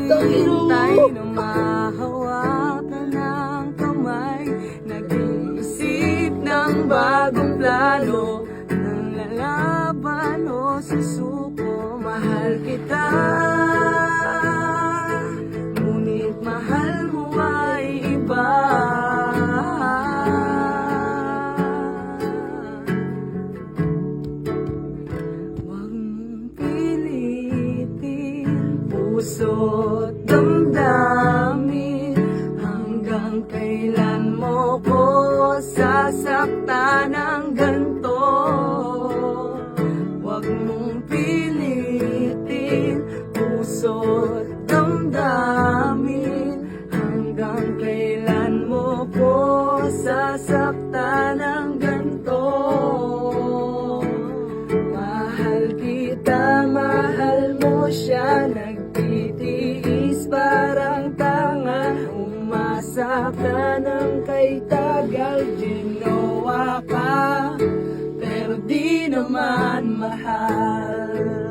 naghihintay na mahawakan ng kamay, nag-iisip ng bagong plano, ng lalaban o susuko. Mahal kita, ngunit mahal mo ay iba. Huwag mong pilitin puso't damdamin, hanggang kailan mo ko sasaktan ng ganito. Huwag mong pilitin puso't damdamin, hanggang kailan mo ko sasaktan ng ganito. Mahal kita, mahal mo siya, nagtitiis parang tanga, umasa ka ng kay tagal, ginawa ka pero di naman mahal.